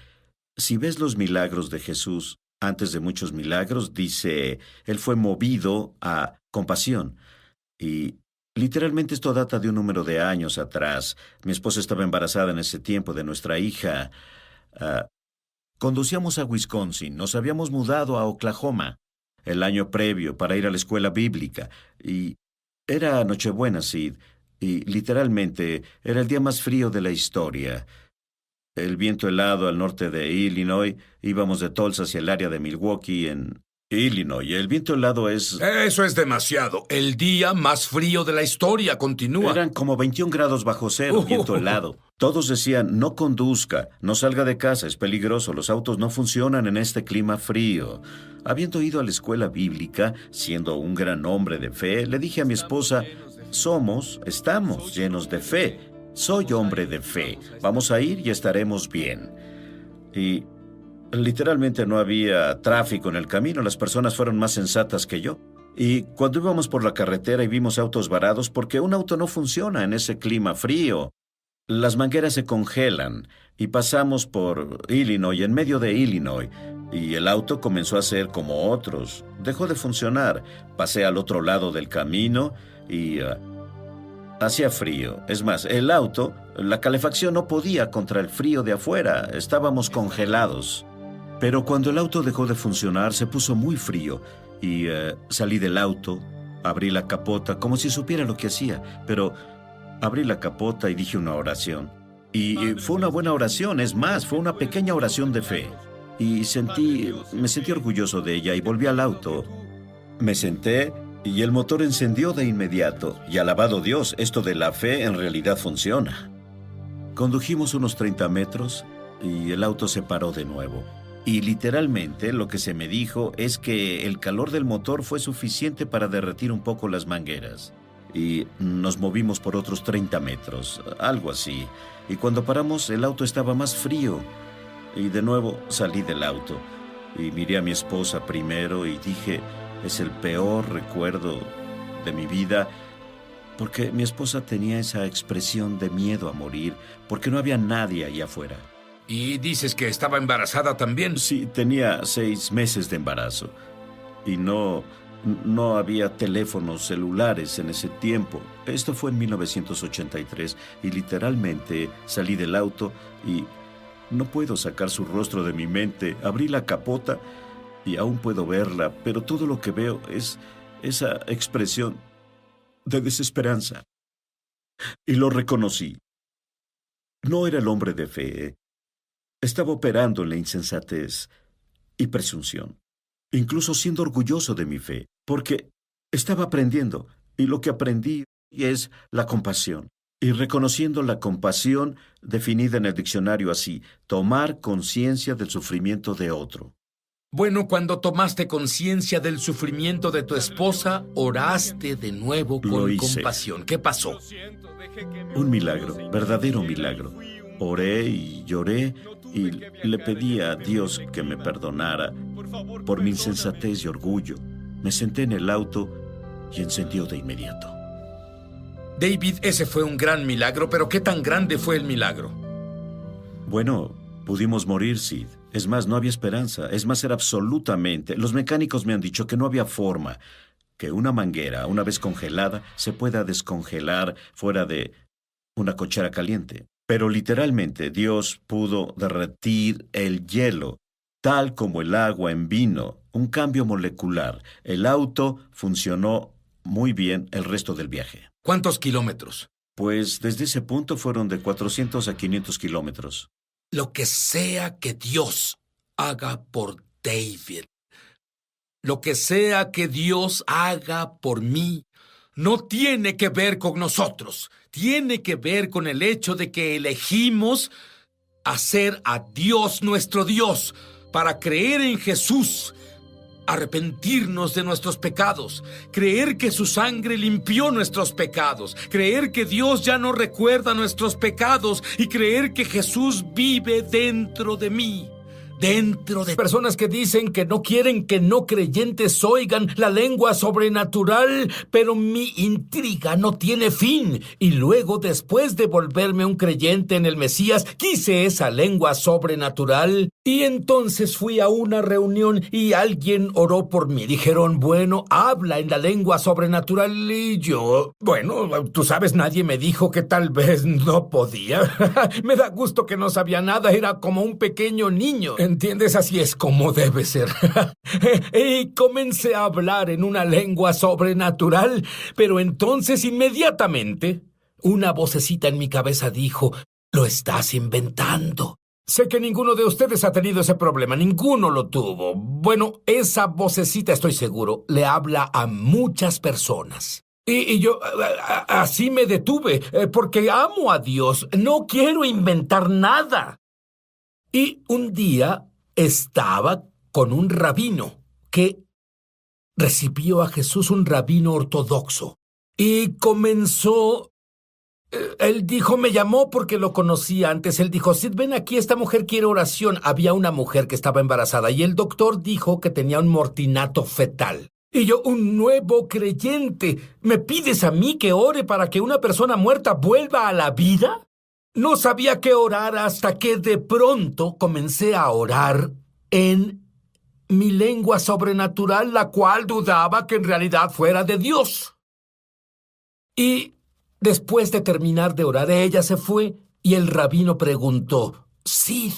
Si ves los milagros de Jesús, antes de muchos milagros, dice, Él fue movido a compasión. Y literalmente esto data de un número de años atrás. Mi esposa estaba embarazada en ese tiempo de nuestra hija. Conducíamos a Wisconsin. Nos habíamos mudado a Oklahoma el año previo para ir a la escuela bíblica. Y era Nochebuena, Sid. Y literalmente era el día más frío de la historia. El viento helado al norte de Illinois. Íbamos de Tulsa hacia el área de Milwaukee en Illinois. El viento helado es... Eso es demasiado. El día más frío de la historia. Continúa. Eran como 21 grados bajo cero, viento helado. Todos decían, no conduzca, no salga de casa, es peligroso, los autos no funcionan en este clima frío. Habiendo ido a la escuela bíblica, siendo un gran hombre de fe, le dije a mi esposa, estamos llenos de fe. Soy hombre de fe. Vamos a ir y estaremos bien. Y literalmente no había tráfico en el camino. Las personas fueron más sensatas que yo. Y cuando íbamos por la carretera y vimos autos varados, porque un auto no funciona en ese clima frío. Las mangueras se congelan y pasamos por Illinois, en medio de Illinois. Y el auto comenzó a ser como otros. Dejó de funcionar. Pasé al otro lado del camino y hacía frío. Es más, el auto, la calefacción no podía contra el frío de afuera. Estábamos congelados. Pero cuando el auto dejó de funcionar, se puso muy frío. Y salí del auto, abrí la capota, como si supiera lo que hacía. Pero abrí la capota y dije una oración. Y fue una buena oración, es más, fue una pequeña oración de fe. Y me sentí orgulloso de ella y volví al auto. Me senté y el motor encendió de inmediato. Y alabado Dios, esto de la fe en realidad funciona. Condujimos unos 30 metros y el auto se paró de nuevo. Y literalmente lo que se me dijo es que el calor del motor fue suficiente para derretir un poco las mangueras. Y nos movimos por otros 30 metros, algo así. Y cuando paramos, el auto estaba más frío. Y de nuevo salí del auto. Y miré a mi esposa primero y dije, es el peor recuerdo de mi vida, porque mi esposa tenía esa expresión de miedo a morir, porque no había nadie allá afuera. ¿Y dices que estaba embarazada también? Sí, tenía 6 meses de embarazo. Y no había teléfonos celulares en ese tiempo. Esto fue en 1983 y literalmente salí del auto y no puedo sacar su rostro de mi mente. Abrí la capota y aún puedo verla, pero todo lo que veo es esa expresión de desesperanza. Y lo reconocí. No era el hombre de fe. Estaba operando en la insensatez y presunción, incluso siendo orgulloso de mi fe, porque estaba aprendiendo, y lo que aprendí es la compasión. Y reconociendo la compasión, definida en el diccionario así, tomar conciencia del sufrimiento de otro. Bueno, cuando tomaste conciencia del sufrimiento de tu esposa, oraste de nuevo con compasión. ¿Qué pasó? Un milagro, verdadero milagro. Oré y lloré y le pedí a Dios que me perdonara por mi insensatez y orgullo. Me senté en el auto y encendió de inmediato. David, ese fue un gran milagro, pero ¿qué tan grande fue el milagro? Bueno, Pudimos morir, Sid. Es más, no había esperanza. Es más, era absolutamente... Los mecánicos me han dicho que no había forma que una manguera, una vez congelada, se pueda descongelar fuera de una cochera caliente. Pero literalmente Dios pudo derretir el hielo, tal como el agua en vino, un cambio molecular. El auto funcionó muy bien el resto del viaje. ¿Cuántos kilómetros? Pues desde ese punto fueron de 400 a 500 kilómetros. Lo que sea que Dios haga por David, lo que sea que Dios haga por mí, no tiene que ver con nosotros. Tiene que ver con el hecho de que elegimos hacer a Dios nuestro Dios para creer en Jesús, arrepentirnos de nuestros pecados, creer que su sangre limpió nuestros pecados, creer que Dios ya no recuerda nuestros pecados y creer que Jesús vive dentro de mí. Dentro de personas que dicen que no quieren que no creyentes oigan la lengua sobrenatural, pero mi intriga no tiene fin. Y luego, después de volverme un creyente en el Mesías, quise esa lengua sobrenatural. Y entonces fui a una reunión y alguien oró por mí. Dijeron, bueno, habla en la lengua sobrenatural. Y yo, bueno, tú sabes, nadie me dijo que tal vez no podía. Me da gusto que no sabía nada, era como un pequeño niño. ¿Entiendes? Así es como debe ser. Y comencé a hablar en una lengua sobrenatural, pero entonces inmediatamente una vocecita en mi cabeza dijo, lo estás inventando. Sé que ninguno de ustedes ha tenido ese problema, ninguno lo tuvo. Bueno, esa vocecita, estoy seguro, le habla a muchas personas. Y yo así me detuve, porque amo a Dios, no quiero inventar nada. Y un día estaba con un rabino que recibió a Jesús, un rabino ortodoxo, y comenzó... Él dijo, me llamó porque lo conocía antes. Él dijo, Sid, ven aquí, esta mujer quiere oración. Había una mujer que estaba embarazada y el doctor dijo que tenía un mortinato fetal. Y yo, un nuevo creyente, ¿me pides a mí que ore para que una persona muerta vuelva a la vida? No sabía qué orar hasta que de pronto comencé a orar en mi lengua sobrenatural, la cual dudaba que en realidad fuera de Dios. Y después de terminar de orar, ella se fue y el rabino preguntó, Sid,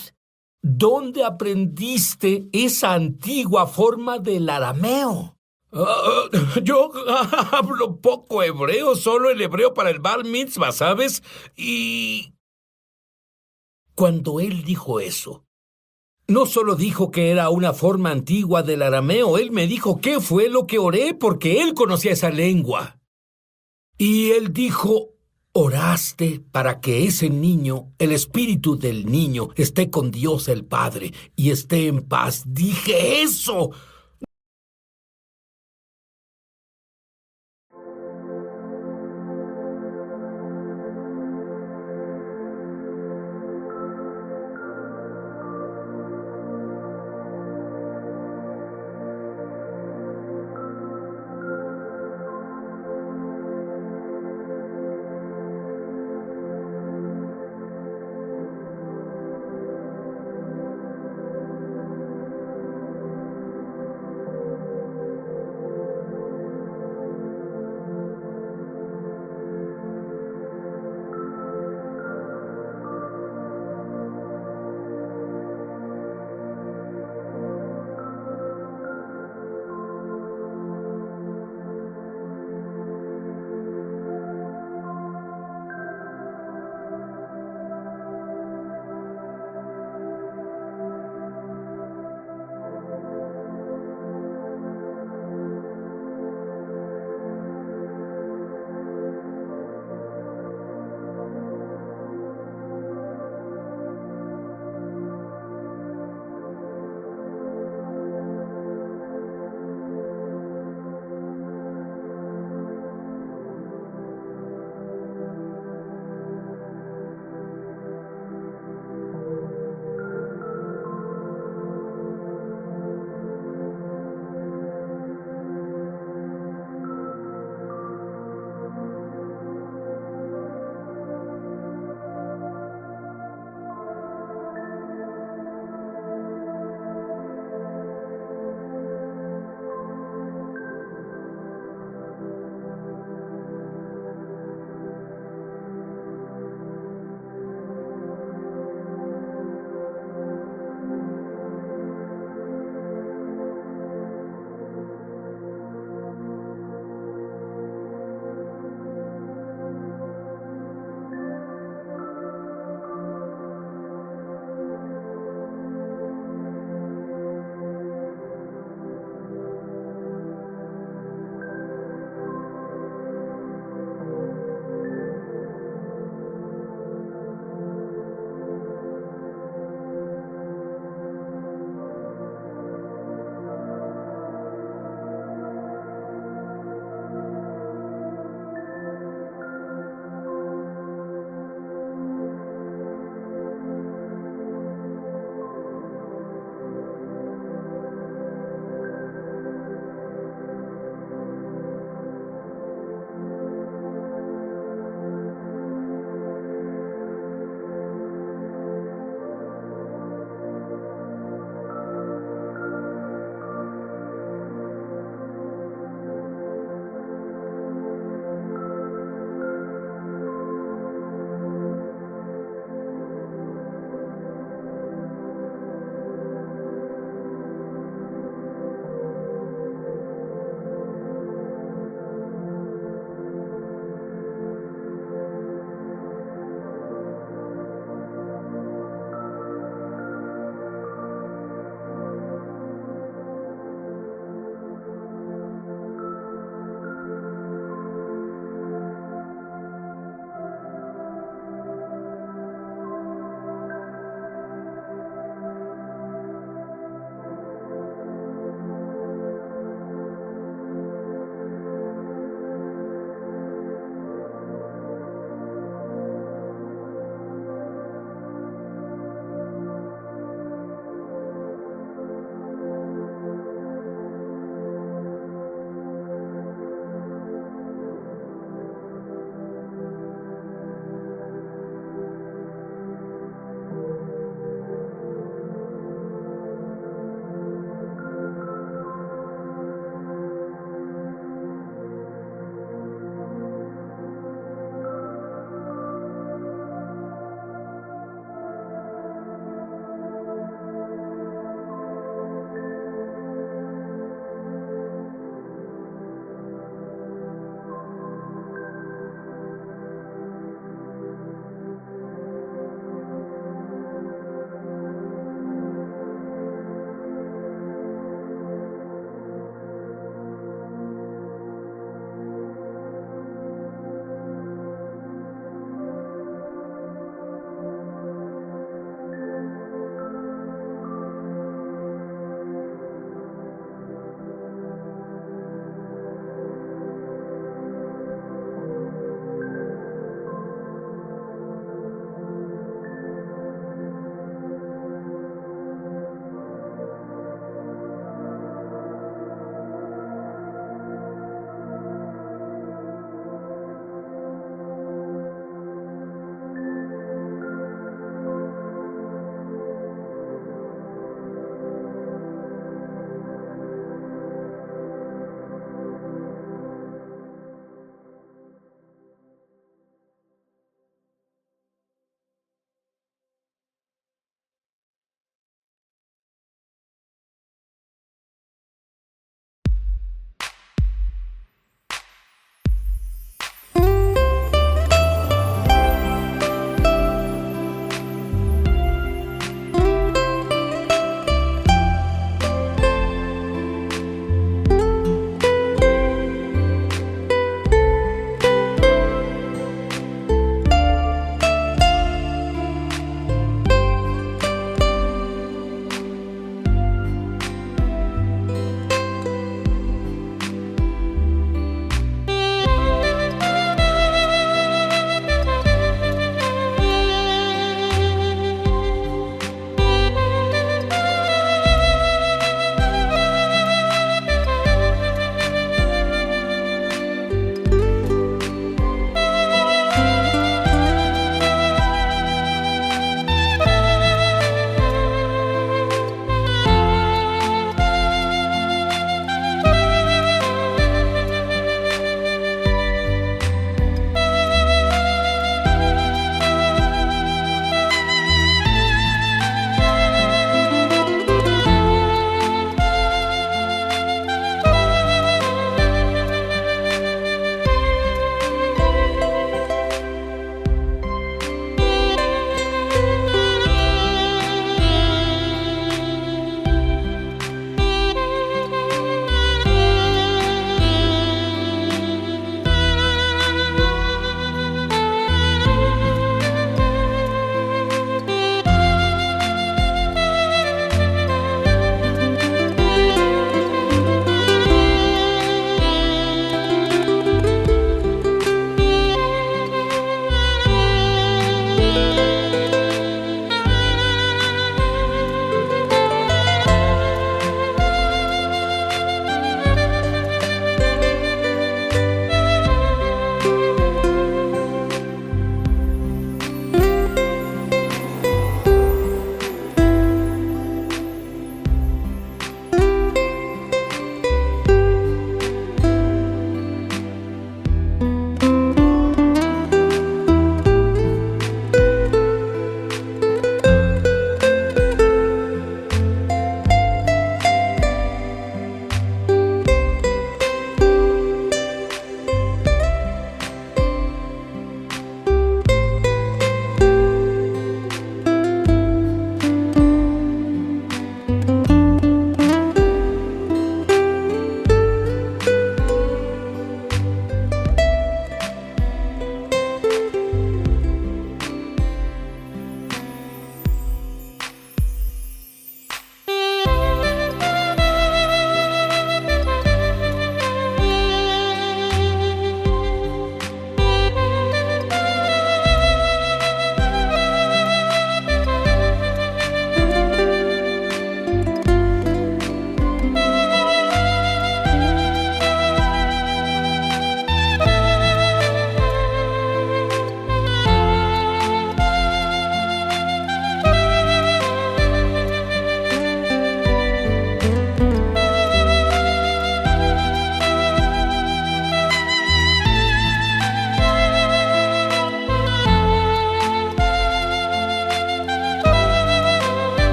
¿dónde aprendiste esa antigua forma del arameo? Yo hablo poco hebreo, solo el hebreo para el bar mitzvah, ¿sabes? Y cuando él dijo eso, no solo dijo que era una forma antigua del arameo, él me dijo qué fue lo que oré porque él conocía esa lengua. Y él dijo, oraste para que ese niño, el espíritu del niño, esté con Dios el Padre y esté en paz. Dije eso.